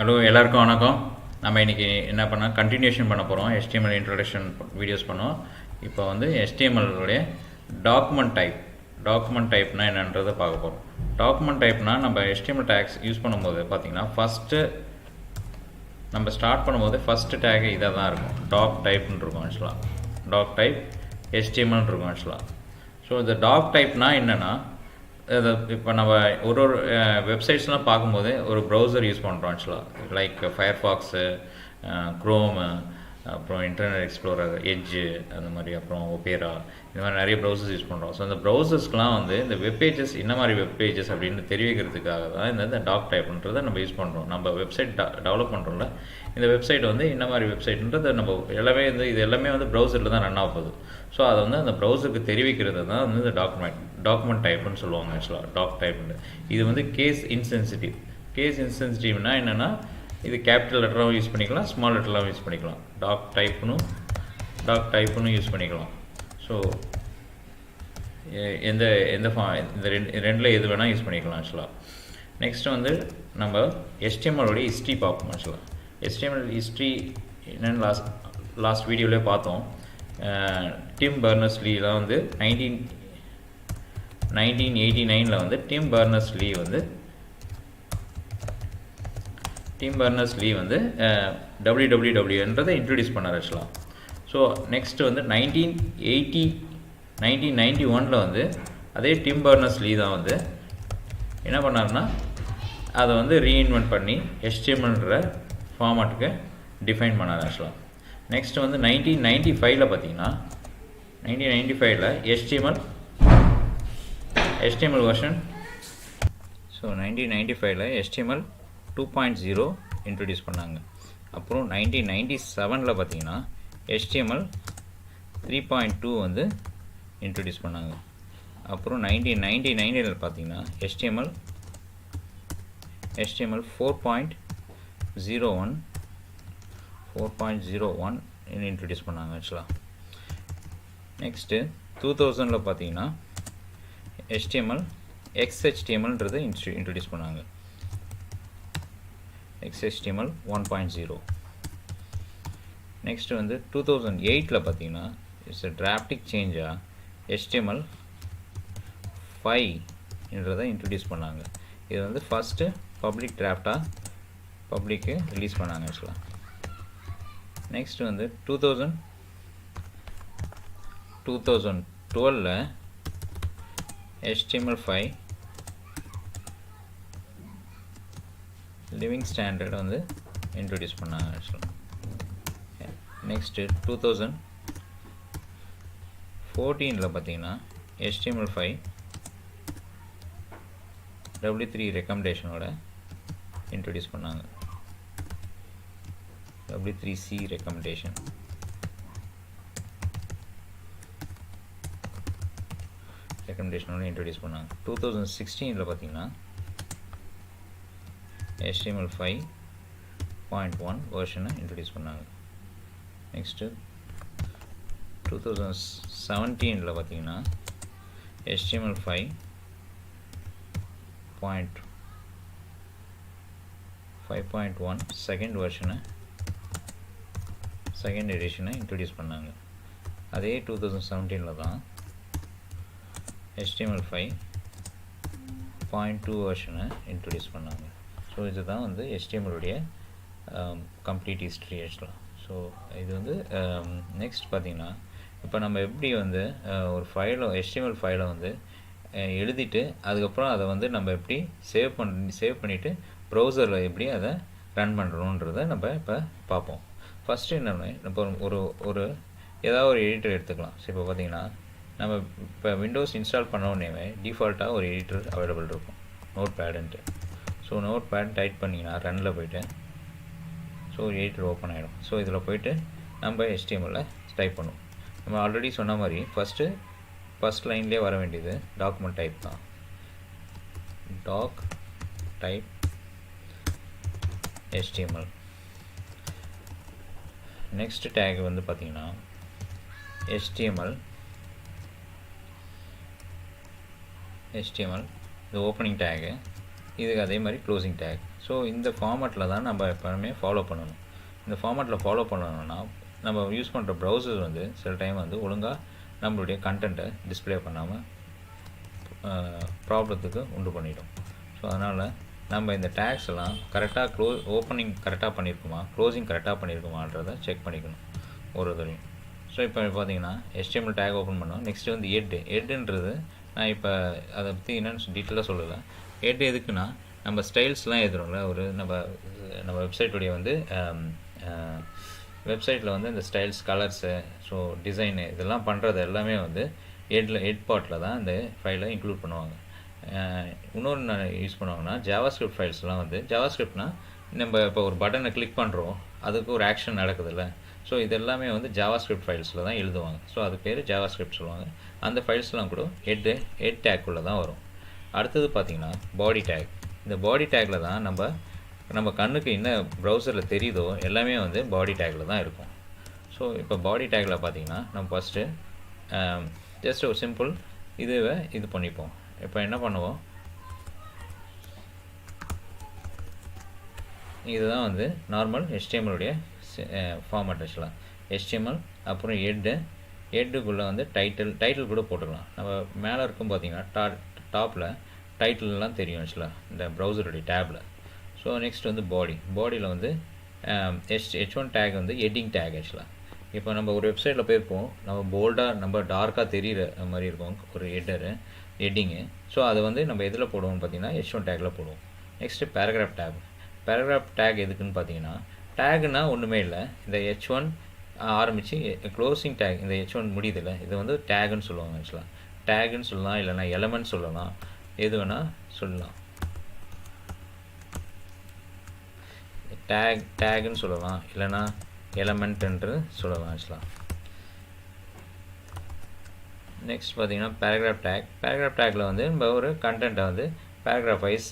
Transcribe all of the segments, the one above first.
Hello எல்லாருக்கும் வணக்கம். நம்ம இன்றைக்கி என்ன பண்ணால் கண்டினியூஷன் பண்ண போகிறோம். HTML இன்ட்ரடக்ஷன் வீடியோஸ் பண்ணோம். இப்போ வந்து HTML-உடைய டாக்குமெண்ட் டைப்னா என்னன்றதை பார்க்க போகிறோம். டாக்குமெண்ட் டைப்னால் நம்ம HTML டேக்ஸ் யூஸ் பண்ணும்போது பார்த்திங்கன்னா நம்ம ஸ்டார்ட் பண்ணும்போது ஃபஸ்ட்டு டேக் இதாக தான் இருக்கும். டாக்டைப்னு இருக்கும் ஆக்சுவலாக. டாக்டைப் HTML இருக்கும் ஆக்சுவலாக. ஸோ இந்த டாக்டைப்னால் என்னென்னா, இப்போ நம்ம ஒரு வெப்சைட்ஸ்லாம் பார்க்கும்போது ஒரு ப்ரௌசர் யூஸ் பண்ணுறோம் ஆக்சுவலாக. லைக் ஃபயர்ஃபாக்ஸு, க்ரோமு, அப்புறம் இன்டர்நெட் எக்ஸ்ப்ளோரர், எட்ஜு, அந்த மாதிரி, அப்புறம் ஒபேரா, இந்த மாதிரி நிறைய ப்ரௌசர்ஸ் யூஸ் பண்ணுறோம். ஸோ அந்த ப்ரௌசர்ஸ்க்கெலாம் வந்து இந்த வெப்பேஜஸ் என்ன மாதிரி வெப்பேஜஸ் அப்படின்னு தெரிவிக்கிறதுக்காக தான் இந்த டாக்டைப்ன்றதை நம்ம யூஸ் பண்ணுறோம். நம்ம வெப்சைட் டெவலப் பண்ணுறோம்ல, இந்த வெப்சைட் வந்து என்ன மாதிரி வெப்சைட்ன்றதை நம்ம எல்லாமே இது எல்லாமே வந்து ப்ரௌசரில் தான் ரன் ஆக போகுது. ஸோ அதை வந்து அந்த ப்ரௌசருக்கு தெரிவிக்கிறது தான் வந்து இந்த டாக்குமெண்ட் டைப்னு சொல்லுவாங்க ஆக்சுவலாக. டாக்டைப்னு இது வந்து கேஸ் இன்சென்சிட்டிவ்னா என்னென்னா, இது கேபிட்டல் லெட்டராகவும் யூஸ் பண்ணிக்கலாம், ஸ்மால் லெட்டராகவும் யூஸ் பண்ணிக்கலாம். டாக்டைப்னு யூஸ் பண்ணிக்கலாம். ஸோ இந்த ரெண்டில் எது வேணால் யூஸ் பண்ணிக்கலாம் ஆக்சுவலாக. நெக்ஸ்ட்டு வந்து நம்ம HTML-உடைய ஹிஸ்ட்ரி பார்ப்போம் ஆக்சுவலாக. HTML ஹிஸ்ட்ரி என்னென்னு லாஸ்ட் வீடியோவிலே பார்த்தோம். டிம் பர்னர்ஸ்-லீலாம் வந்து 1989 வந்து டிம் பர்னர்ஸ்-லீ வந்து wwwன்றதை இன்ட்ரடியூஸ் பண்ணார் ஆக்சுவலாக. ஸோ நெக்ஸ்ட்டு வந்து 1991 வந்து அதே டிம் பர்னர்ஸ்-லீ தான் வந்து என்ன பண்ணாருன்னா, அதை வந்து ரீஇன்வென்ட் பண்ணி HTML-ன்ற ஃபார்மேட்டுக்கு டிஃபைன் பண்ணார் ஆக்சுவலாக. நெக்ஸ்ட்டு வந்து 1995 பார்த்தீங்கன்னா, 1995 HTML version. So 1995 HTML 2.0 introduce பண்ணாங்க. அப்புறம் 1997 பார்த்தீங்கன்னா HTML 3.2 வந்து இன்ட்ரடியூஸ் பண்ணாங்க. அப்புறம் 1999 பார்த்தீங்கன்னா HTML 4.01 இன்ட்ரடியூஸ் பண்ணாங்க ஆக்சுவலாக. நெக்ஸ்ட்டு 2000 பார்த்தீங்கன்னா XHTMLன்றது இன்ட்ரடியூஸ் பண்ணாங்க. XHTML 1.0. நெக்ஸ்ட் வந்து 2008 பார்த்தீங்கன்னா இட்ஸ் a drastic சேஞ்சாக HTML 5ன்றதை இன்ட்ரடியூஸ் பண்ணாங்க. இது வந்து ஃபஸ்ட்டு பப்ளிக் டிராஃப்டாக பப்ளிக்கு ரிலீஸ் பண்ணாங்க ஆக்சுவலாக. நெக்ஸ்ட் வந்து 2012 HTML5 லிவிங் ஸ்டாண்டர்ட் வந்து இன்ட்ரடியூஸ் பண்ணாங்க ஆக்சுவலாக. நெக்ஸ்ட்டு 2014 பார்த்தீங்கன்னா HTML5 W3 ரெக்கமெண்டேஷனோட இன்ட்ரடியூஸ் பண்ணாங்க. W3C ரெக்கமெண்டேஷனோட இன்ட்ரடியூஸ் பண்ணாங்க. 2016 பார்த்தீங்கன்னா HTML 5.1 வெர்ஷனை இன்ட்ரடியூஸ் பண்ணாங்க. நெக்ஸ்ட்டு 2017 பார்த்தீங்கன்னா HTML 5.1 செகண்ட் எடிஷனை இன்ட்ரடியூஸ் பண்ணாங்க. அதே 2017 தான் HTML 5.2 வெர்ஷனை இன்ட்ரடியூஸ் பண்ணாங்க. ஸோ இதுதான் வந்து HTML-உடைய கம்ப்ளீட் ஹிஸ்ட்ரி ஆக்சுவலாக. ஸோ இது வந்து நெக்ஸ்ட் பார்த்திங்கன்னா, இப்போ நம்ம எப்படி வந்து ஒரு HTML ஃபைலை வந்து எழுதிட்டு அதுக்கப்புறம் அதை வந்து நம்ம எப்படி சேவ் பண்ணிவிட்டு ப்ரௌசரில் எப்படி அதை ரன் பண்ணுறோன்றதை நம்ம இப்போ பார்ப்போம். ஃபஸ்ட்டு என்னென்ன, இப்போ ஒரு ஏதாவது ஒரு எடிட்டர் எடுத்துக்கலாம். ஸோ இப்போ பார்த்திங்கன்னா நம்ம இப்போ விண்டோஸ் இன்ஸ்டால் பண்ண உடனே டிஃபால்ட்டாக ஒரு எடிட்டர் அவைலபிள் இருக்கும், நோட் பேடுன்ட்டு. ஸோ நோட் பேட் டைப் பண்ணிங்கன்னா ரன்னில் போய்ட்டு ஸோ ஒரு எடிட்டர் ஓப்பன் ஆகிடும். ஸோ இதில் போய்ட்டு நம்ம HTML டைப் பண்ணுவோம். நம்ம ஆல்ரெடி சொன்ன மாதிரி ஃபஸ்ட் லைன்லேயே வர வேண்டியது டாக்குமெண்ட் டைப் தான். டாக்டைப் HTML. நெக்ஸ்ட் டேக் வந்து பார்த்திங்கன்னா HTML இது ஓப்பனிங் டேகு, இதுக்கு அதே மாதிரி க்ளோசிங் டேக். ஸோ இந்த ஃபார்மேட்டில் தான் நம்ம எப்போவுமே ஃபாலோ பண்ணணும். இந்த ஃபார்மேட்டில் ஃபாலோ பண்ணணும்னா நம்ம யூஸ் பண்ணுற ப்ரௌசர் வந்து சில டைம் வந்து ஒழுங்காக நம்மளுடைய கண்டென்ட்டை டிஸ்பிளே பண்ணாமல் ப்ராப்ளத்துக்கு உண்டு பண்ணிடும். ஸோ அதனால் நம்ம இந்த டேக்ஸ் எல்லாம் கரெக்டாக ஓப்பனிங் கரெக்டாக பண்ணியிருக்குமா, க்ளோசிங் கரெக்டாக பண்ணியிருக்குமான்றதை செக் பண்ணிக்கணும் ஒரு தடவையும். ஸோ இப்போ பார்த்தீங்கன்னா HTML டேக் ஓப்பன் பண்ணோம். நெக்ஸ்ட்டு வந்து ஹெட்டுன்றது நான் இப்போ அதை பற்றி என்னென்னு டீட்டெயிலாக சொல்லலை. ஹெட் எதுக்குன்னா நம்ம ஸ்டைல்ஸ்லாம் எழுதுறோம்ல, ஒரு நம்ம வெப்சைட்டுடைய வந்து வெப்சைட்டில் வந்து இந்த ஸ்டைல்ஸ், கலர்ஸு, ஸோ டிசைனு இதெல்லாம் பண்ணுறது எல்லாமே வந்து ஹெட் பார்ட்டில் தான் இந்த ஃபைலை இன்க்ளூட் பண்ணுவாங்க. இன்னொன்று நான் யூஸ் பண்ணுவாங்கன்னா ஜாவாஸ்கிரிப்ட் ஃபைல்ஸ்லாம் வந்து ஜாவாஸ்கிரிப்ட்னால் நம்ம இப்போ ஒரு பட்டனை கிளிக் பண்ணுறோம், அதுக்கு ஒரு ஆக்ஷன் நடக்குதுல்ல. ஸோ இது எல்லாமே வந்து ஜாவாஸ்கிரிப்ட் ஃபைல்ஸில் தான் எழுதுவாங்க. ஸோ அது பேர் ஜாவாஸ்கிரிப்ட் சொல்லுவாங்க. அந்த ஃபைல்ஸ்லாம் கூட ஹெட் டேக்குள்ளே தான் வரும். அடுத்தது பார்த்திங்கன்னா பாடி டேக். இந்த பாடி டேக்கில் தான் நம்ம கண்ணுக்கு என்ன ப்ரௌசரில் தெரியுதோ எல்லாமே வந்து பாடி டேக்கில் தான் இருக்கும். ஸோ இப்போ பாடி டேக்கில் பார்த்திங்கன்னா நம்ம ஃபஸ்ட்டு ஜஸ்ட் ஒரு சிம்பிள் இது பண்ணிப்போம். இப்போ என்ன பண்ணுவோம், இதுதான் வந்து நார்மல் HTML-உடைய ஃபார்மேட் வச்சுக்கலாம். HTML அப்புறம் ஹெட்டுக்குள்ளே வந்து டைட்டில் கூட போட்டுக்கலாம். நம்ம மேலே இருக்கும் பார்த்திங்கன்னா டாப்பில் டைட்டில்லாம் தெரியும் ஆக்சுவலாக இந்த ப்ரௌசருடைய டேப்பில். ஸோ நெக்ஸ்ட் வந்து பாடியில் வந்து H1 டேக் வந்து ஹெட்டிங் டேக் ஆக்சுவலாக. இப்போ நம்ம ஒரு வெப்சைட்டில் போயிருப்போம், நம்ம போல்டாக நம்ம டார்க்காக தெரிகிற மாதிரி இருக்கும் ஒரு ஹெட்டிங்கு. ஸோ அதை வந்து நம்ம எதில் போடுவோம்னு பார்த்தீங்கன்னா H1 டேக்கில் போடுவோம். நெக்ஸ்ட்டு பேராகிராஃப் டேக் எதுக்குன்னு பார்த்தீங்கன்னா, டேக்னா ஒன்றுமே இல்லை, இந்த H1 ஆரம்பித்து க்ளோசிங் டேக் இந்த H1 முடியுதில்ல, இது வந்து டேகுன்னு சொல்லுவாங்க ஆக்சுவலாக. டேகுன்னு சொல்லலாம், இல்லைனா எலமெண்ட் சொல்லலாம், எது வேணால் சொல்லலாம். டேகுன்னு சொல்லலாம், இல்லைனா எலமெண்ட்டுன்று சொல்லலாம் ஆக்சுவலாக. நெக்ஸ்ட் பார்த்தீங்கன்னா பேராகிராஃப் டேக்கில் வந்து நம்ம ஒரு கண்டென்ட்டை வந்து பேராகிராஃப் வைஸ்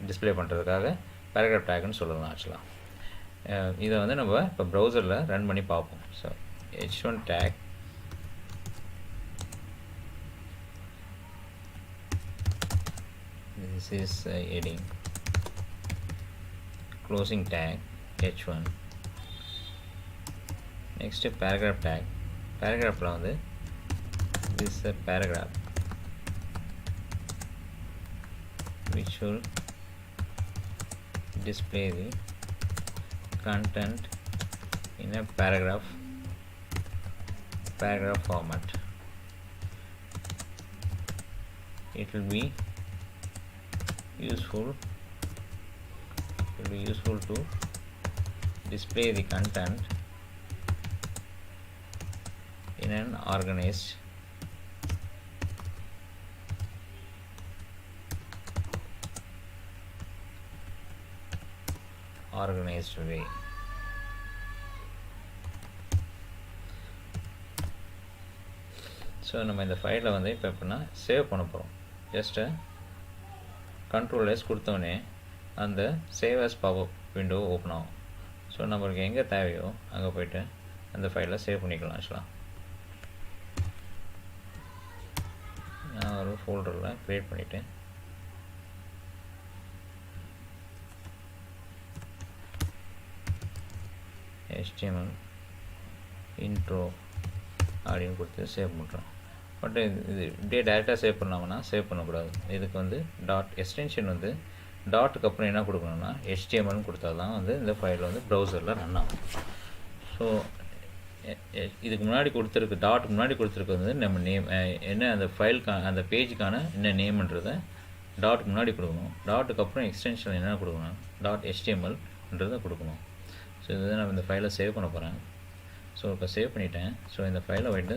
டிஸ்பிளே பண்ணுறதுக்காக பேராகிராஃப் டேக்னு சொல்லலாம் ஆக்சுவலாக. இதை வந்து நம்ம இப்போ ப்ரௌசரில் ரன் பண்ணி பார்ப்போம். So H1 take, this is heading, closing tag H1. next paragraph tag, paragraphல வந்து this is a paragraph which will display the content in a paragraph format. It will be useful to display the content in an organized way. So நம்ம இந்த ஃபைலை வந்து இப்போ எப்படின்னா save பண்ண போகிறோம். Just Ctrl+S கொடுத்தோடனே அந்த save as pop-up window open ஆகும். ஸோ நம்மளுக்கு எங்கே தேவையோ அங்கே போய்ட்டு அந்த ஃபைலை சேவ் பண்ணிக்கலாம் ஆக்சுவலாக. நான் ஒரு ஃபோல்டரில் க்ரியேட் பண்ணிவிட்டு HTML intro அப்படின்னு கொடுத்து சேவ் பண்ணுறோம். பட் இது இப்படியே டேரெக்டாக சேவ் பண்ணாங்கன்னா சேவ் பண்ணக்கூடாது. இதுக்கு வந்து எக்ஸ்டென்ஷன் வந்து டாட்டுக்கு அப்புறம் என்ன கொடுக்கணும்னா HTMLனு கொடுத்தா தான் வந்து இந்த ஃபைல் வந்து ப்ரௌசரில் ரன் ஆகும். ஸோ இதுக்கு முன்னாடி கொடுத்துருக்கு, டாட்டுக்கு முன்னாடி கொடுத்துருக்கு வந்து நம்ம நேம் என்ன, அந்த ஃபைலுக்கான அந்த பேஜுக்கான என்ன நேம்ன்றதை டாட்டுக்கு முன்னாடி கொடுக்கணும். டாட்டுக்கு அப்புறம் எக்ஸ்டென்ஷன் என்ன கொடுக்கணும், .htmlன்றதை கொடுக்கணும். ஸோ இதுதான் நான் இந்த ஃபைலை சேவ் பண்ண போகிறேன். ஸோ இப்போ சேவ் பண்ணிட்டேன். ஸோ இந்த ஃபைலை வந்து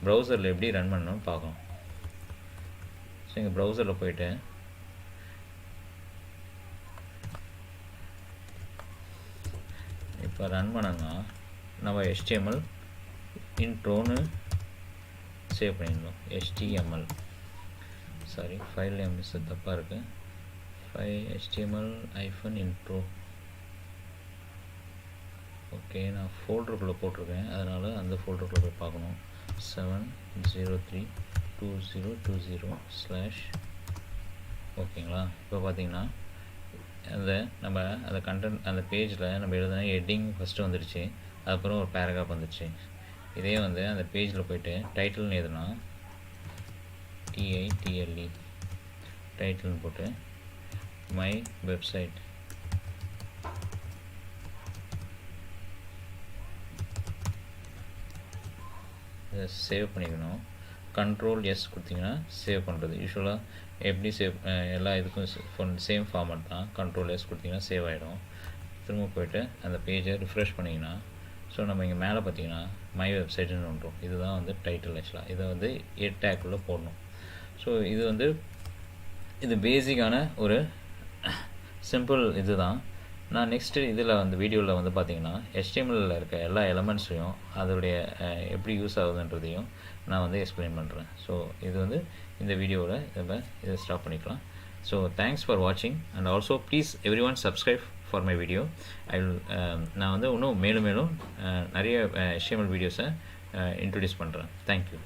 ப்ரௌசரில் எப்படி ரன் பண்ணணும்னு பார்க்கணும். ஸோ இங்கே ப்ரௌசரில் போய்ட்டு இப்போ ரன் பண்ணோன்னா நம்ம HTML இன்ட்ரோன்னு சேவ் பண்ணிடணும். HTML சாரி, ஃபைல் நேம் தப்பாக இருக்குது. HTML-intro. ஓகே, நான் ஃபோல்டருக்குள்ளே போட்டிருக்கேன், அதனால் அந்த ஃபோல்டருக்குள்ளே போய் பார்க்கணும். 7032020/ ஓகேங்களா. இப்போ பார்த்தீங்கன்னா அந்த நம்ம அந்த கண்டென்ட் அந்த பேஜில் நம்ம எழுதின ஹெட்டிங் ஃபஸ்ட்டு வந்துடுச்சு, அதுக்கப்புறம் ஒரு பேராகிராஃப் வந்துடுச்சு. இதே வந்து அந்த பேஜில் போய்ட்டு டைட்டில்னு எதுனா TITLE டைட்டில்னு போட்டு மை வெப்சைட் இதை சேவ் பண்ணிக்கணும். கண்ட்ரோல் எஸ் கொடுத்திங்கன்னா சேவ் பண்ணுறது. யூஸ்வலாக எப்படி சேவ் எல்லா இதுக்கும் சேம் ஃபார்மட் தான். கண்ட்ரோல் எஸ் கொடுத்திங்கன்னா சேவ் ஆகிடும். திரும்ப போய்ட்டு அந்த பேஜை ரிஃப்ரெஷ் பண்ணிங்கன்னா ஸோ நம்ம இங்கே மேலே பார்த்தீங்கன்னா மை வெப்சைட்டுன்னு வந்துடும். இதுதான் வந்து டைட்டில். ஆக்சுவலாக இதை வந்து ஹெட் டேக்குள்ளே போடணும். ஸோ இது வந்து இது பேசிக்கான ஒரு சிம்பிள் இது தான். நான் நெக்ஸ்ட்டு இதில் வந்து வீடியோவில் வந்து பார்த்திங்கன்னா HTMLயில் இருக்க எல்லா எலமெண்ட்ஸையும் அதோடைய எப்படி யூஸ் ஆகுதுன்றதையும் நான் வந்து எக்ஸ்பிளைன் பண்ணுறேன். ஸோ இது வந்து இந்த வீடியோவில் இதை ஸ்டாப் பண்ணிக்கலாம். ஸோ தேங்க்ஸ் ஃபார் வாட்சிங் and also please every one subscribe for my video. நான் வந்து இன்னும் மேலும் நிறைய HTML வீடியோஸை இன்ட்ரடியூஸ் பண்ணுறேன். தேங்க்யூ.